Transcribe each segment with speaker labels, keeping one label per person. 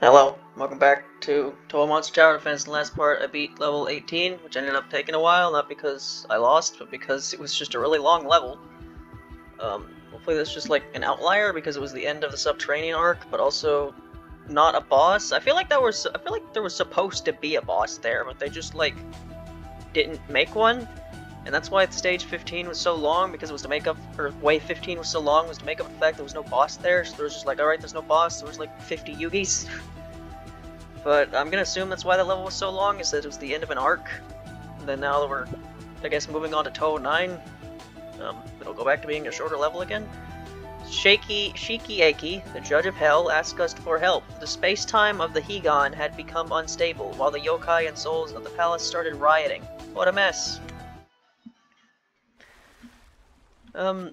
Speaker 1: Hello, welcome back to Touhou Monster Tower Defense. In the last part, I beat level 18, which ended up taking a while, not because I lost, but because it was just a really long level. Hopefully that's just like an outlier because it was the end of the subterranean arc, but also not a boss. I feel like there was supposed to be a boss there, but they just like didn't make one. And that's why stage 15 was so long, because it was to make up, or wave 15 was so long, was to make up the fact there was no boss there, so there was just like, alright, there's no boss, there was like 50 Yugis. But I'm gonna assume that's why the level was so long, is that it was the end of an arc. And then now that we're, I guess, moving on to Touhou 9, it'll go back to being a shorter level again. Shiki-Aki, the Judge of Hell, asked us for help. The space-time of the Higan had become unstable, while the yokai and souls of the palace started rioting. What a mess. Yeah,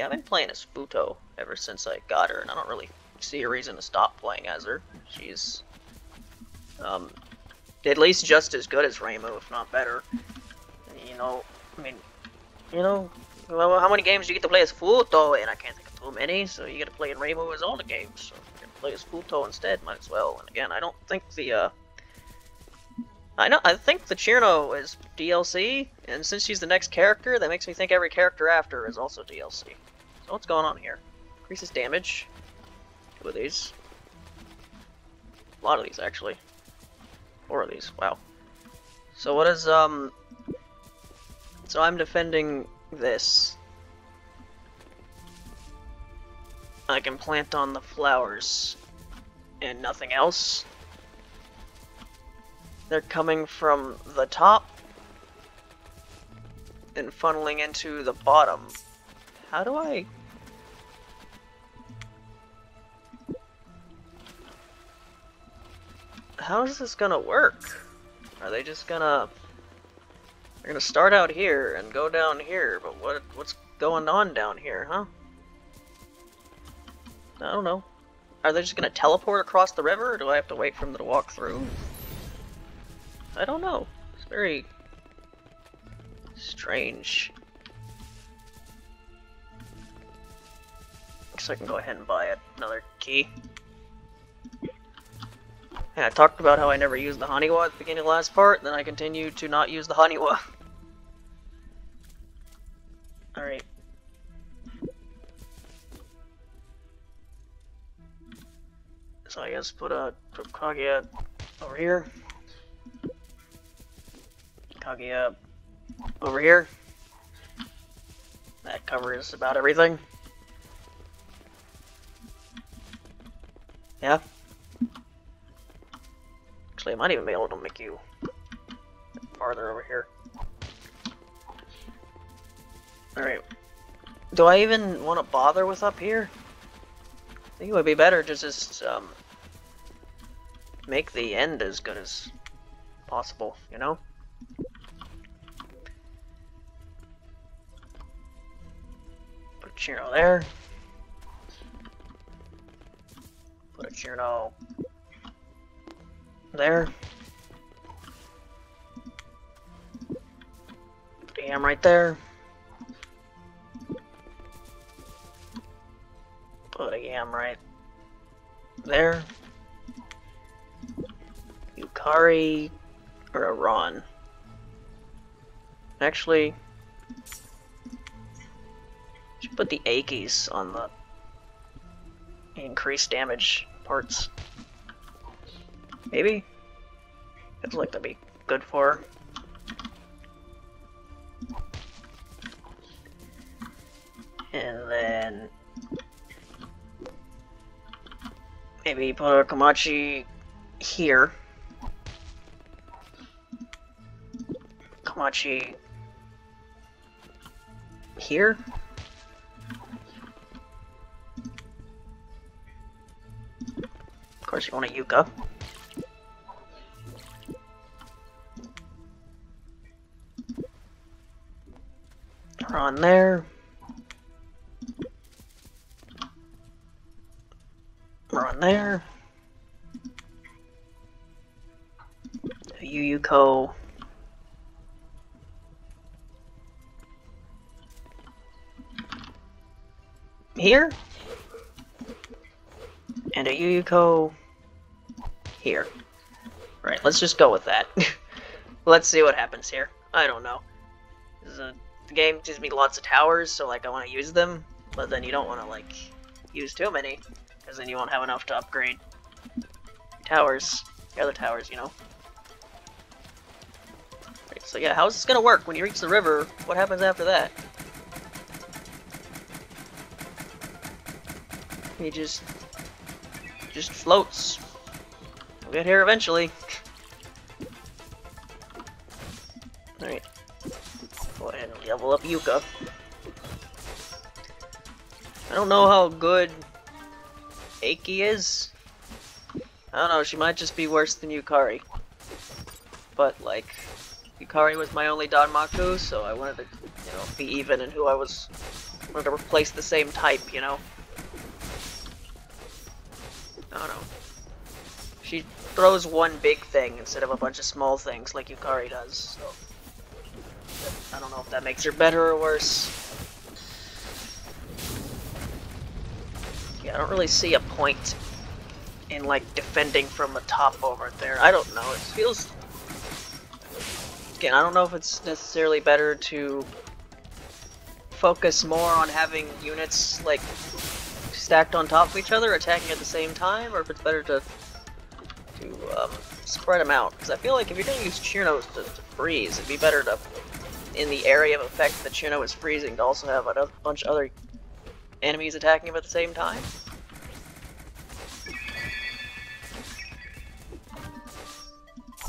Speaker 1: I've been playing as Futo ever since I got her, and I don't really see a reason to stop playing as her. She's, at least just as good as Reimu, if not better. You know, I mean, well, how many games do you get to play as Futo? And I can't think of too many, so you get to play in Reimu as all the games. So you can play as Futo instead, might as well. And again, I don't think the, I think the Chirno is DLC, and since she's the next character, that makes me think every character after is also DLC. So what's going on here? Increases damage. 2 of these. A lot of these, actually. 4 of these, wow. So what is, so I'm defending this. I can plant on the flowers and nothing else. They're coming from the top and funneling into the bottom. How do I... How is this gonna work? Are they just gonna... They're gonna start out here and go down here, but what's going on down here, huh? I don't know. Are they just gonna teleport across the river, or do I have to wait for them to walk through? I don't know. It's very strange. Guess I can go ahead and buy another key. And I talked about how I never used the Haniwa at the beginning of the last part, and then I continued to not use the Haniwa. Alright. So I guess put Kaguya over here. Kaguya over here. That covers about everything. Yeah. Actually, I might even be able to make you farther over here. Alright. Do I even want to bother with up here? I think it would be better to just, make the end as good as possible, you know? Put a Chirno there. Put a Chirno there. Put a Yam right there. Put a Yam right there. Yukari or a Ron. Actually, should put the Akis on the increased damage parts. Maybe? Feels like that'd be good for her. And then maybe put a Komachi here. Komachi here. Of course, you want a Yuka. On there. Run there. A Yuyuko here. And a Yuyuko here. Right, let's just go with that. Let's see what happens here. I don't know. The game gives me lots of towers, so like I want to use them, but then you don't want to like use too many, because then you won't have enough to upgrade your towers, the other towers, you know. Right, so yeah, how's this gonna work? When you reach the river, what happens after that? He just floats. We'll get here eventually. Alright. Go ahead and level up Yuka. I don't know how good Eiki is. I don't know, she might just be worse than Yukari. But, like, Yukari was my only Danmaku, so I wanted to, you know, be even in who I was. Wanted to replace the same type, you know? I don't know. She throws one big thing instead of a bunch of small things like Yukari does, so. I don't know if that makes her better or worse. Yeah, I don't really see a point in, like, defending from the top over there. I don't know, it feels... Again, I don't know if it's necessarily better to focus more on having units, like, stacked on top of each other, attacking at the same time, or if it's better to spread them out. Because I feel like if you're going to use Churnos to freeze, it'd be better to, in the area of effect that Churno is freezing, to also have a bunch of other enemies attacking him at the same time.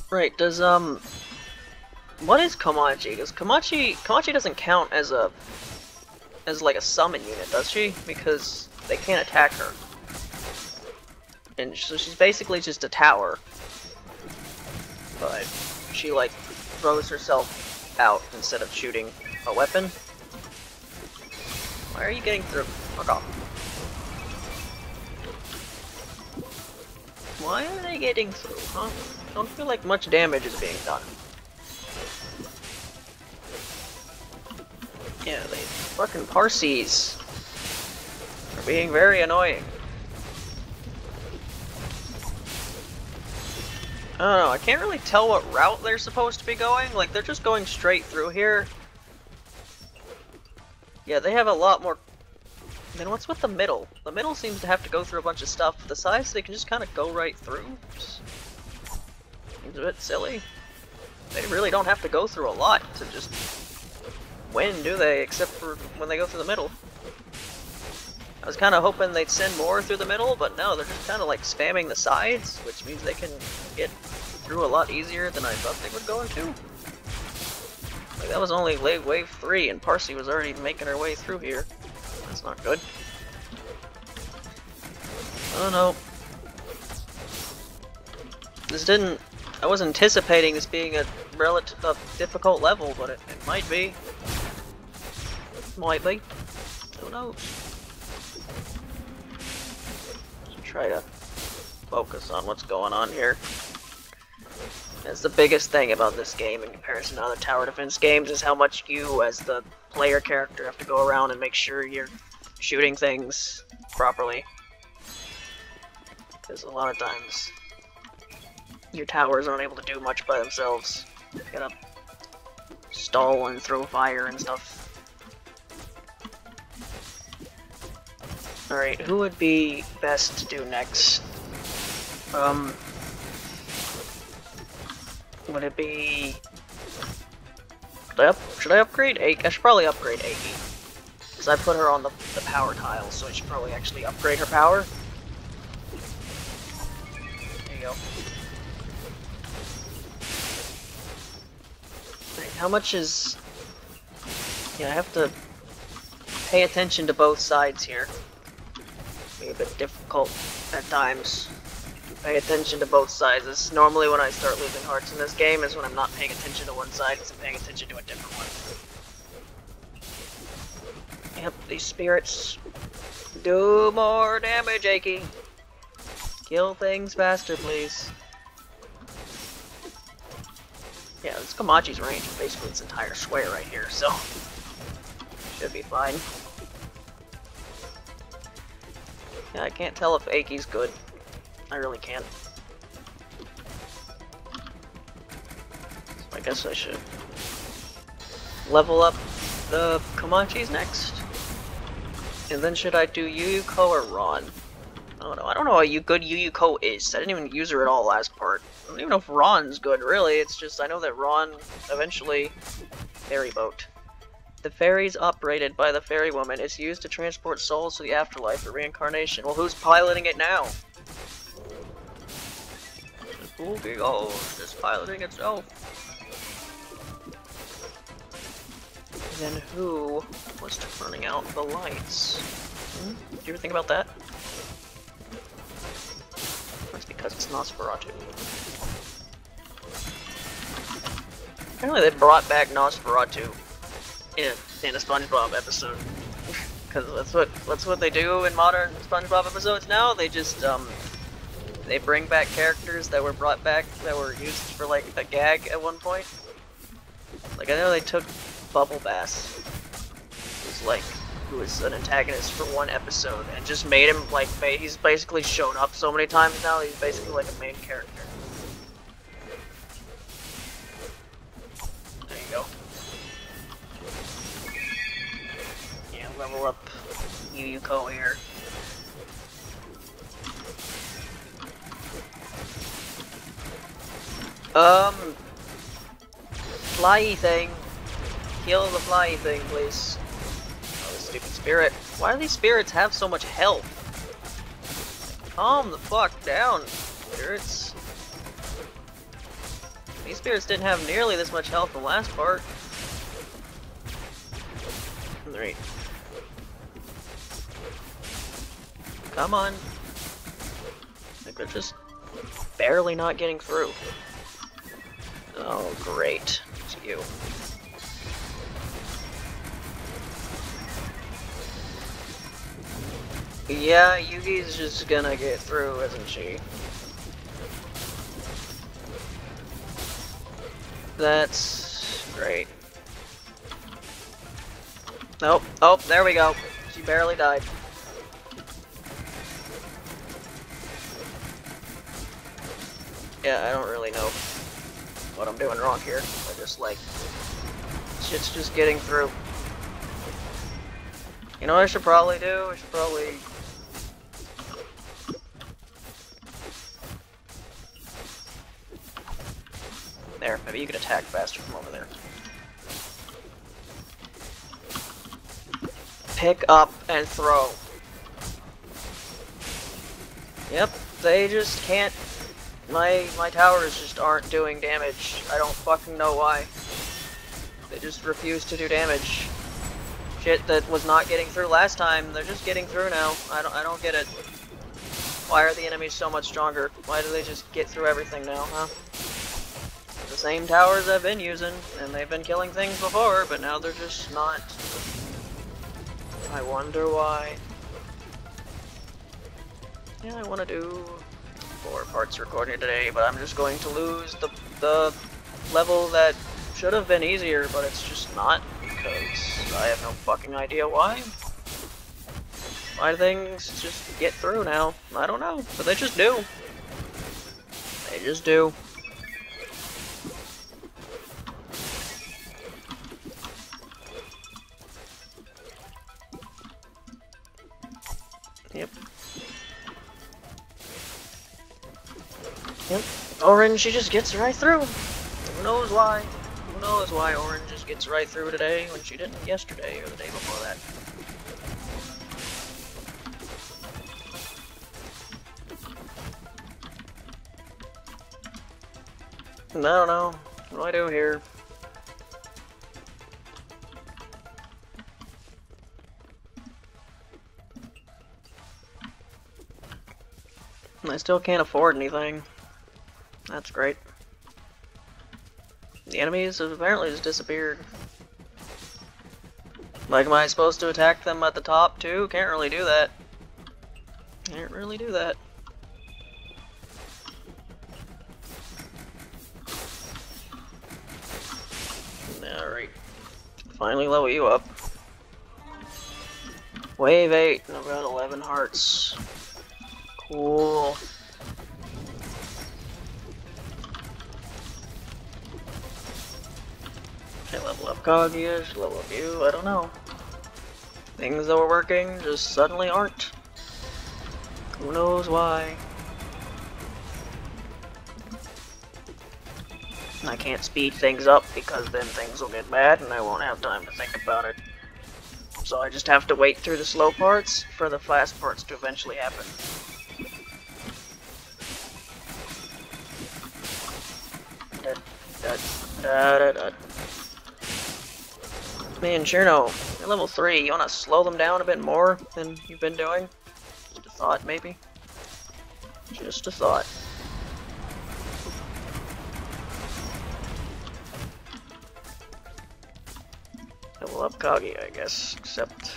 Speaker 1: Right, does, what is Komachi? Does Komachi doesn't count as like a summon unit, does she? Because they can't attack her. And so she's basically just a tower. But she, like, throws herself out instead of shooting a weapon. Why are you getting through? Fuck off. Why are they getting through, huh? I don't feel like much damage is being done. Yeah, they fucking Parsees are being very annoying. I don't know, I can't really tell what route they're supposed to be going. Like, they're just going straight through here. Yeah, they have a lot more... Then what's with the middle? The middle seems to have to go through a bunch of stuff. The sides, they can just kind of go right through. Seems a bit silly. They really don't have to go through a lot to just win, do they? Except for when they go through the middle. I was kind of hoping they'd send more through the middle, but no, they're just kind of like spamming the sides, which means they can get through a lot easier than I thought they would go into. Like, that was only wave 3, and Parsi was already making her way through here. That's not good. I don't know. I was anticipating this being a difficult level, but it might be. Might be. Who knows? Try to focus on what's going on here. That's the biggest thing about this game in comparison to other tower defense games, is how much you, as the player character, have to go around and make sure you're shooting things properly. Because a lot of times, your towers aren't able to do much by themselves. You gotta stall and throw fire and stuff. Alright, who would be best to do next? Would it be... Should I upgrade Eiki? I should probably upgrade Eiki. Because I put her on the power tile, so I should probably actually upgrade her power. There you go. Right, how much is... Yeah, I have to pay attention to both sides here. Be a bit difficult at times. Pay attention to both sides. This is normally when I start losing hearts in this game, is when I'm not paying attention to one side, because I'm paying attention to a different one. Yep, these spirits do more damage, Eiki. Kill things faster, please. Yeah, this Komachi's range is basically its entire square right here, so should be fine. Yeah, I can't tell if Eiki's good. I really can't. guess I should level up the Comanches next. And then should I do Yuyuko or Ron? I don't know. I don't know how good Yuyuko is. I didn't even use her at all last part. I don't even know if Ron's good, really. It's just I know that Ron eventually... Ferry boat. The ferry's operated by the ferry woman. It's used to transport souls to the afterlife or reincarnation. Well, who's piloting it now? Okay, oh, just piloting itself. Then who was turning out the lights? Did you ever think about that? That's because it's Nosferatu. Apparently they brought back Nosferatu in a SpongeBob episode. Because that's what they do in modern SpongeBob episodes now. They just they bring back characters that were brought back that were used for like a gag at one point. Like I know they took Bubble Bass, who was an antagonist for one episode, and just made him like he's basically shown up so many times now. He's basically like a main character. There you go. Yeah, level up Yuyuko here. Flyy thing. Kill the flyy thing, please. Oh, this stupid spirit. Why do these spirits have so much health? Calm the fuck down, spirits. These spirits didn't have nearly this much health in the last part. Alright. Come on. Like they're just barely not getting through. Oh, great. It's you. Yeah, Yugi's just gonna get through, isn't she? That's great. Nope. Oh, there we go. She barely died. Yeah, I don't really know what I'm doing wrong here. I just like shit's just getting through. You know what I should probably do? I should probably there, maybe you can attack faster from over there. Pick up and throw. Yep, they just can't. My towers just aren't doing damage. I don't fucking know why. They just refuse to do damage. Shit that was not getting through last time, they're just getting through now. I don't get it. Why are the enemies so much stronger? Why do they just get through everything now, huh? The same towers I've been using, and they've been killing things before, but now they're just not. I wonder why. Yeah, I want to do 4 parts recording today, but I'm just going to lose the level that should have been easier, but it's just not, because I have no fucking idea why. Why do things just get through now? I don't know, but they just do. They just do. Yep. Yep. Orange, she just gets right through. Who knows why? Who knows why Orange just gets right through today when she didn't yesterday or the day before that? I don't know. What do I do here? I still can't afford anything. That's great. The enemies have apparently just disappeared. Like, am I supposed to attack them at the top too? Can't really do that. Can't really do that. Alright. Finally level you up. Wave 8, and I've got 11 hearts. Cool. Kaguya, level up you, I don't know. Things that were working just suddenly aren't. Who knows why? I can't speed things up because then things will get bad and I won't have time to think about it. So I just have to wait through the slow parts for the fast parts to eventually happen. Man, Cherno, you're level 3. You wanna slow them down a bit more than you've been doing? Just a thought, maybe? Just a thought. Level up Kagi, I guess, except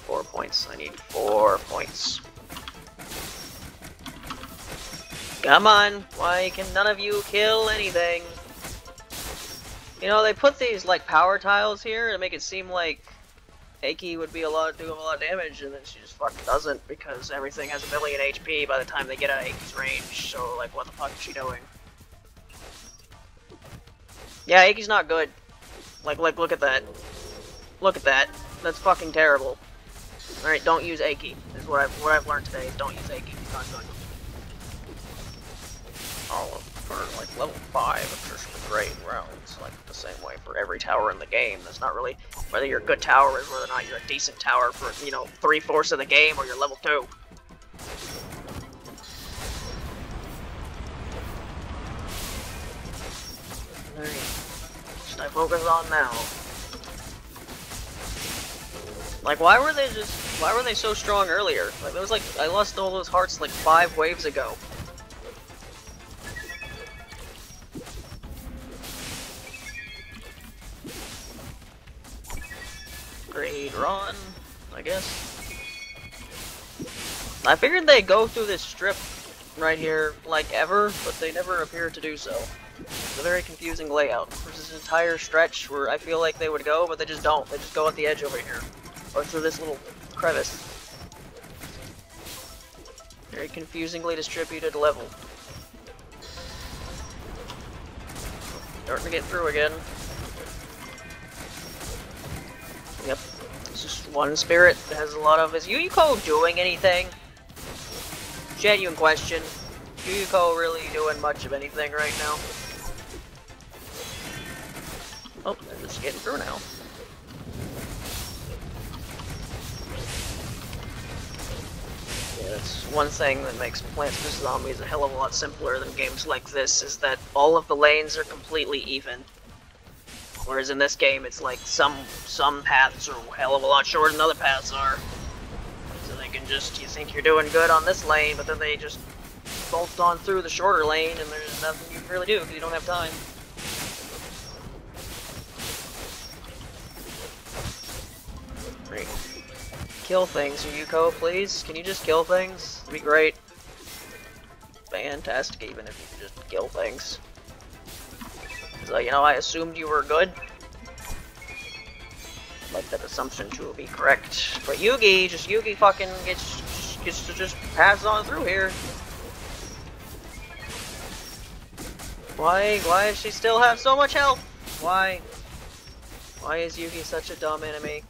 Speaker 1: 4 points. I need 4 points. Come on, why can none of you kill anything? You know, they put these like power tiles here to make it seem like Eiki would be doing a lot of damage, and then she just fucking doesn't because everything has 1,000,000 HP by the time they get out of Eiki's range. So like, what the fuck is she doing? Yeah, Eiki's not good. Like, look at that. Look at that. That's fucking terrible. All right, don't use Eiki. This is what I've learned today. Is don't use Eiki. It's not good. All of for like level 5 of tertiary grade rounds, like the same way for every tower in the game. That's not really whether you're a good tower is whether or not you're a decent tower for, you know, 3/4 of the game or you're level 2. Alright. Should I focus on now? Like, why were they so strong earlier? Like, it was like I lost all those hearts like 5 waves ago. Grade run, I guess. I figured they'd go through this strip right here like ever, but they never appear to do so. It's a very confusing layout. There's this entire stretch where I feel like they would go, but they just don't. They just go at the edge over here. Or through this little crevice. Very confusingly distributed level. Starting to get through again. Yep. It's just one spirit that has a lot of... Is Yuyuko doing anything? Genuine question. Yuyuko really doing much of anything right now? Oh, they're just getting through now. Yeah, that's one thing that makes Plants vs. Zombies a hell of a lot simpler than games like this, is that all of the lanes are completely even. Whereas in this game, it's like some paths are a hell of a lot shorter than other paths are. So they can just, you think you're doing good on this lane, but then they just bolt on through the shorter lane, and there's nothing you can really do because you don't have time. Great. Kill things, Yuko, please. Can you just kill things? That'd be great. Fantastic, even if you could just kill things. So, you know, I assumed you were good. I'd like that assumption to be correct. But Yugi fucking gets to just pass on through here. Why does she still have so much health? Why is Yugi such a dumb enemy?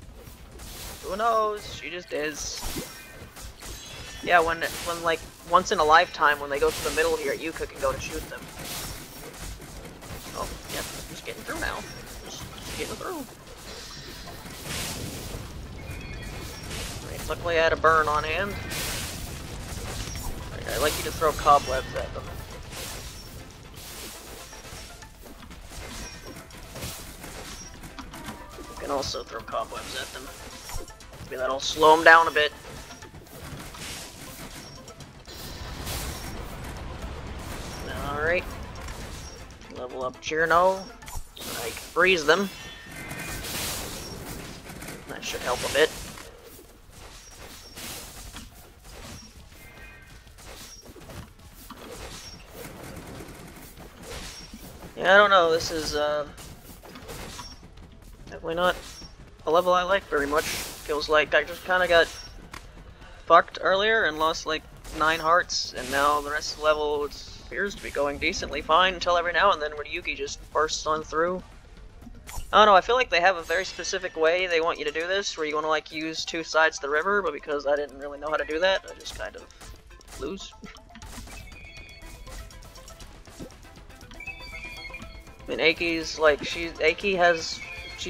Speaker 1: Who knows? She just is. Yeah, when like once in a lifetime when they go through the middle here, Yuka can go to shoot them. Oh, yep, just getting through now. Just getting through. Right, luckily I had a burn on hand. Right, I'd like you to throw cobwebs at them. You can also throw cobwebs at them. Maybe that'll slow them down a bit. Alright. Level up Chirno, so I can freeze them. That should help a bit. Yeah, I don't know, this is definitely not a level I like very much. Feels like I just kinda got fucked earlier and lost like 9 hearts, and now the rest of the level appears to be going decently fine until every now and then when Yuki just bursts on through. I don't know, I feel like they have a very specific way they want you to do this, where you want to like use two sides of the river, but because I didn't really know how to do that, I just kind of lose. I mean, Aki's like, she's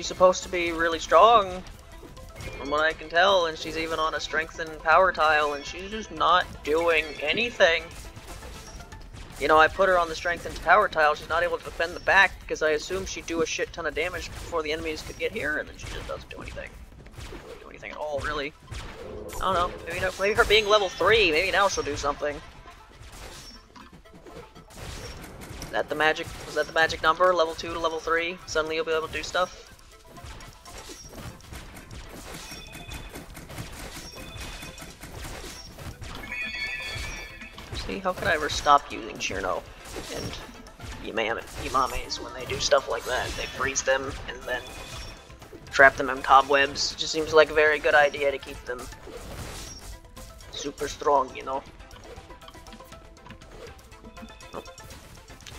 Speaker 1: supposed to be really strong, from what I can tell, and she's even on a strength and power tile, and she's just not doing anything. You know, I put her on the strength and power tile, she's not able to defend the back, because I assume she'd do a shit ton of damage before the enemies could get here, and then she just doesn't do anything. Doesn't do anything at all, really. I don't know, maybe her being level 3, maybe now she'll do something. Was that the magic number? Level 2 to level 3? Suddenly you'll be able to do stuff? See, how could I ever stop using Chirno and Yamames when they do stuff like that? They freeze them and then trap them in cobwebs. It just seems like a very good idea to keep them super strong, you know?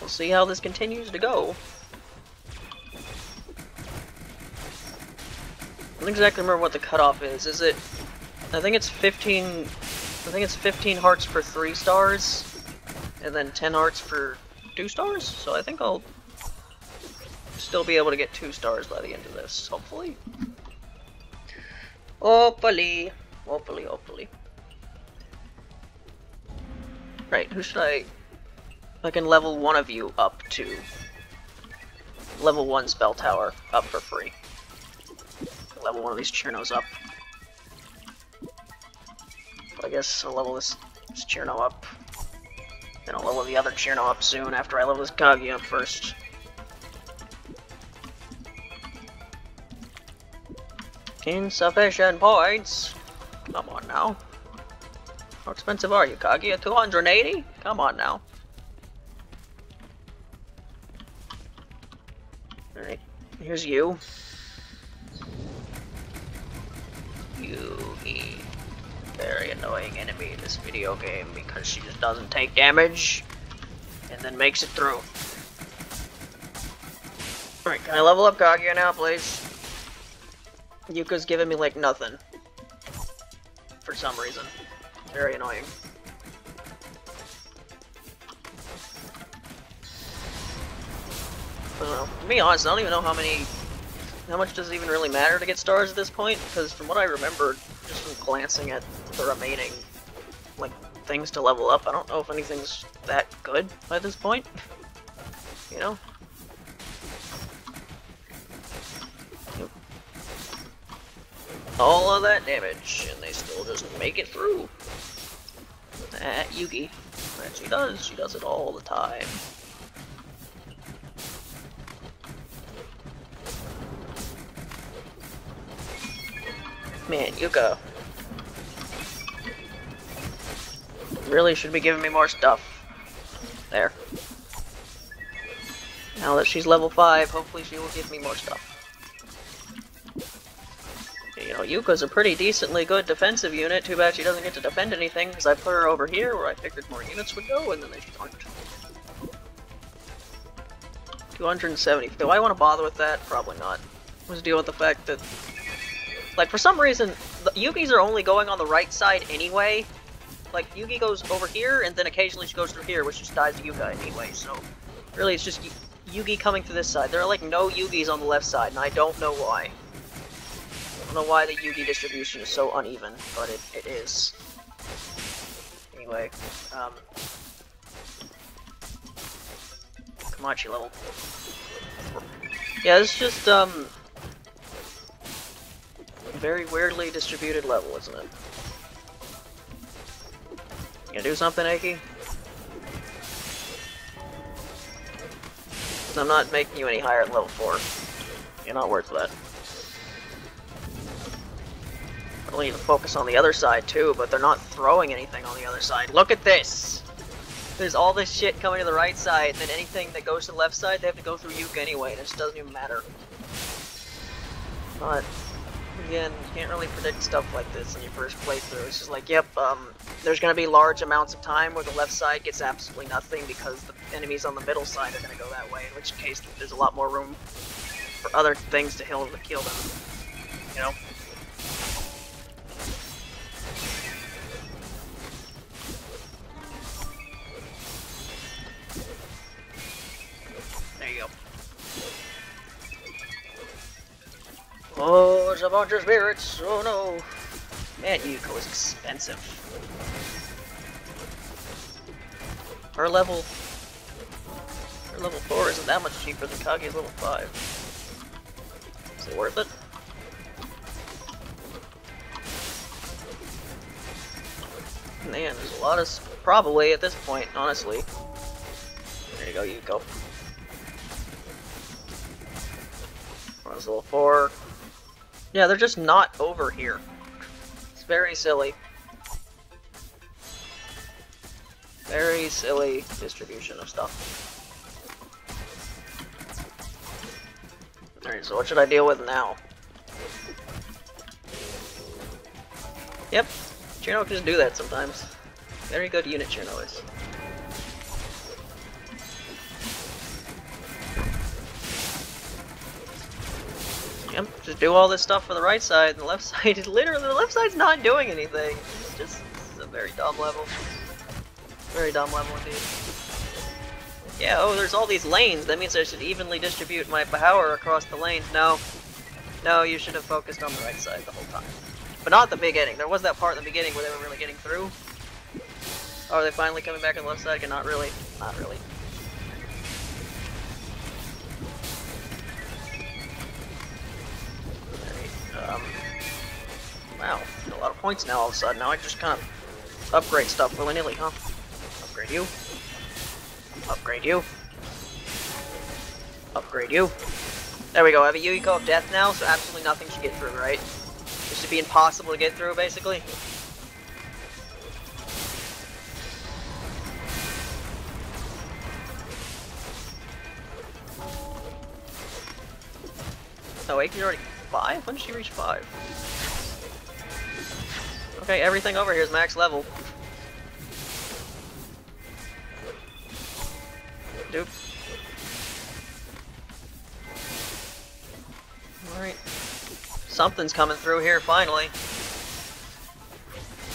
Speaker 1: We'll see how this continues to go. I don't exactly remember what the cutoff is. Is it... I think it's 15 hearts for 3 stars, and then 10 hearts for 2 stars, so I think I'll still be able to get 2 stars by the end of this, hopefully. Hopefully. Right, who should I can level one of you up to level 1 spell tower up for free. Level one of these Chirnos up. I guess I'll level this Chirno up. Then I'll level the other Chirno up soon after I level this Kagi up first. Insufficient points. Come on now. How expensive are you, Kagi? 280? Come on now. Alright, here's you. Yugi. Very annoying enemy in this video game because she just doesn't take damage and then makes it through. Alright, can I level up Kaguya now, please? Yuka's giving me like nothing. For some reason. Very annoying. I don't know. To be honest, I don't even know how much does it even really matter to get stars at this point, because from what I remember, just from glancing at the remaining, like, things to level up, I don't know if anything's that good by this point. You know? All of that damage, and they still just make it through. Yugi. And she does it all the time. Man, Yuka really should be giving me more stuff. There. Now that she's level 5, hopefully she will give me more stuff. You know, Yuka's a pretty decently good defensive unit. Too bad she doesn't get to defend anything, because I put her over here where I figured more units would go, and then they don't. 270. Do I want to bother with that? Probably not. Let's deal with the fact that, like, for some reason, the Yugis are only going on the right side anyway. Like, Yugi goes over here, and then occasionally she goes through here, which just dies to Yuga anyway, so really it's just Yugi coming to this side. There are, like, no Yugis on the left side, and I don't know why. I don't know why the Yugi distribution is so uneven, but it is. Anyway, Kamachi level. Yeah, it's just, very weirdly distributed level, isn't it? You gonna do something, Aki? I'm not making you any higher at level 4. You're not worth that. I'll need to focus on the other side too, but they're not throwing anything on the other side. Look at this! There's all this shit coming to the right side, and then anything that goes to the left side, they have to go through Yuka anyway, and it just doesn't even matter. But, again, you can't really predict stuff like this in your first playthrough. It's just like, yep, there's gonna be large amounts of time where the left side gets absolutely nothing because the enemies on the middle side are gonna go that way, in which case there's a lot more room. for other things to kill them, you know? There you go. Oh, there's a bunch of spirits. Oh no. Man, Yuko is expensive. Her level 4 isn't that much cheaper than Kage's level 5. Is it worth it? Man, there's a lot of... probably at this point, honestly. There you go, Yuko. Runs level 4. Yeah, they're just not over here. It's very silly. Very silly distribution of stuff. Alright, so what should I deal with now? Yep, Chino can just do that sometimes. Very good unit Chino is. Yep, just do all this stuff for the right side, and the left side is literally, the left side's not doing anything. It's just a very dumb level. Very dumb level indeed. Yeah, oh, there's all these lanes. That means I should evenly distribute my power across the lanes. No. No, you should have focused on the right side the whole time. But not at the beginning. There was that part in the beginning where they were really getting through. Oh, are they finally coming back on the left side? Not really. Not really. Alright, wow, a lot of points now all of a sudden. Now I just kind of upgrade stuff willy-nilly, huh? Upgrade you. Upgrade you. Upgrade you. There we go, I have a Yuiko of Death now, so absolutely nothing should get through, right? It should be impossible to get through, basically. Oh, Aiki's already 5? When did she reach 5? Okay, everything over here is max level. Dupe. Alright. Something's coming through here, finally.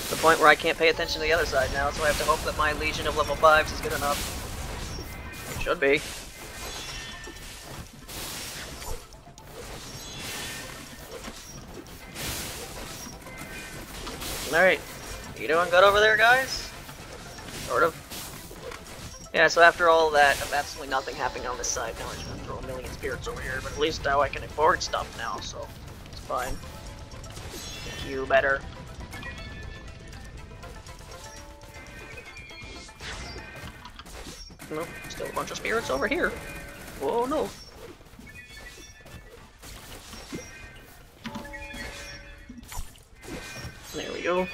Speaker 1: The point where I can't pay attention to the other side now, so I have to hope that my Legion of level 5s is good enough. It should be. Alright. You doing good over there, guys? Sort of. Yeah, so after all that, of absolutely nothing happening on this side, now I'm just gonna throw a million spirits over here, but at least now I can afford stuff now, so it's fine. Make you better. Nope, still a bunch of spirits over here. Whoa, no. There we go.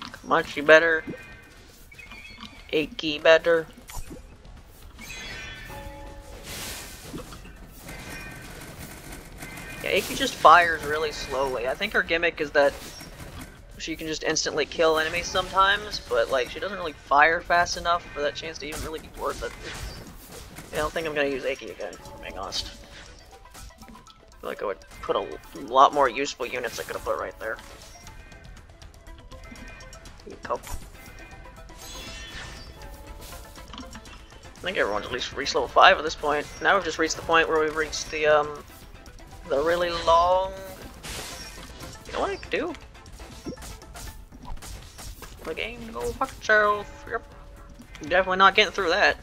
Speaker 1: Kamachi better. Aiki better. Yeah, Aiki just fires really slowly. I think her gimmick is that she can just instantly kill enemies sometimes, but like she doesn't really fire fast enough for that chance to even really be worth it. Yeah, I don't think I'm gonna use Aiki again, if I'm being honest. I feel like I would put a lot more useful units I could have put right there. Go. I think everyone's at least reached level 5 at this point. Now we've just reached the point where we've reached the really long... You know what I could do? The game, go fuck yourself. Yep. Definitely not getting through that.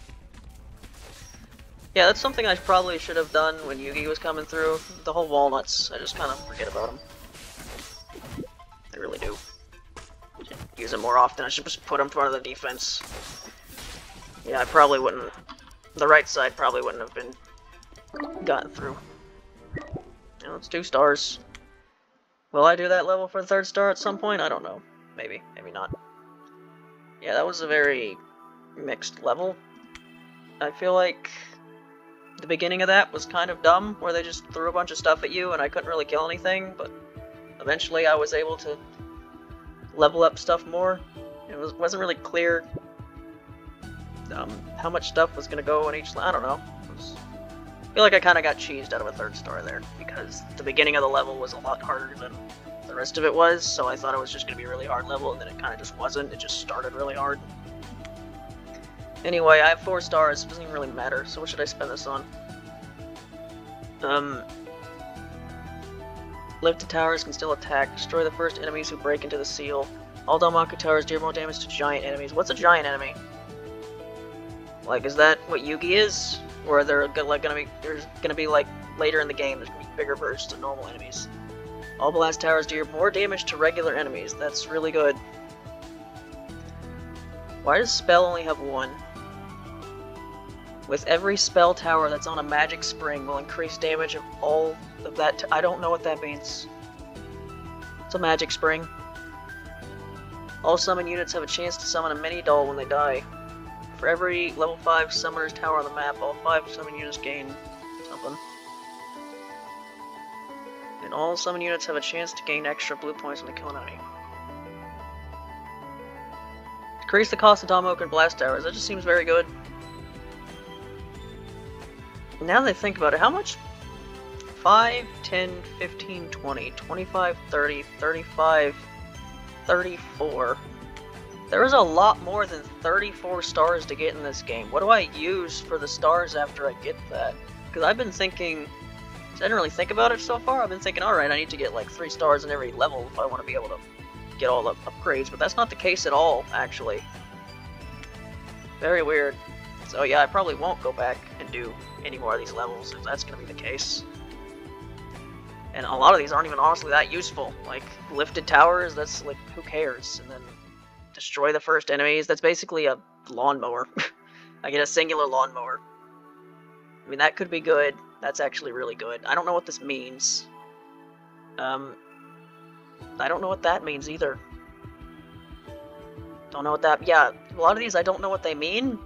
Speaker 1: Yeah, that's something I probably should have done when Yugi was coming through. The whole walnuts, I just kind of forget about them. I really do. Should use them more often. I should just put them in front of the defense. Yeah, I probably wouldn't... The right side probably wouldn't have been gotten through. Now it's 2 stars. Will I do that level for the 3rd star at some point? I don't know. Maybe. Maybe not. Yeah, that was a very mixed level. I feel like the beginning of that was kind of dumb, where they just threw a bunch of stuff at you and I couldn't really kill anything, but eventually I was able to level up stuff more. It wasn't really clear how much stuff was going to go on each... I don't know. I feel like I kind of got cheesed out of a 3rd star there, because the beginning of the level was a lot harder than the rest of it was, so I thought it was just going to be a really hard level, and then it kind of just wasn't. It just started really hard. Anyway, I have 4 stars. It doesn't even really matter, so what should I spend this on? Lifted towers can still attack. Destroy the first enemies who break into the seal. All Dalmaku towers deal more damage to giant enemies. What's a giant enemy? Like, is that what Yugi is? Or are there like there's gonna be like later in the game there's gonna be bigger versions of normal enemies? All blast towers deal more damage to regular enemies. That's really good. Why does spell only have 1? With every spell tower that's on a magic spring will increase damage of all of that. I don't know what that means. It's a magic spring. All summon units have a chance to summon a mini doll when they die. For every level 5 summoner's tower on the map, all 5 summon units gain something. And all summon units have a chance to gain extra blue points when they kill an enemy. Decrease the cost of Dalmoku and blast towers. That just seems very good. Now that I think about it, how much? 5, 10, 15, 20, 25, 30, 35, 34. There is a lot more than 34 stars to get in this game. What do I use for the stars after I get that? Because I've been thinking, I didn't really think about it so far. I've been thinking, alright, I need to get like 3 stars in every level if I want to be able to get all the upgrades, but that's not the case at all, actually. Very weird. So yeah, I probably won't go back and do any more of these levels if that's going to be the case. And a lot of these aren't even honestly that useful. Like, lifted towers, that's like, who cares? And then destroy the first enemies, that's basically a lawnmower. I get a singular lawnmower. I mean, that could be good. That's actually really good. I don't know what this means. I don't know what that means either. Don't know what that... Yeah, a lot of these I don't know what they mean.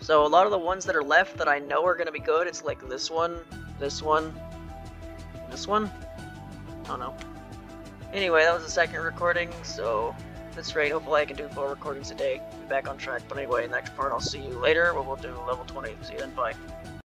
Speaker 1: So a lot of the ones that are left that I know are going to be good, it's like this one, this one, this one? I don't know. Anyway, that was the 2nd recording, so at this rate, hopefully I can do 4 recordings a day, be back on track. But anyway, next part I'll see you later, where we'll do level 20. See you then, bye.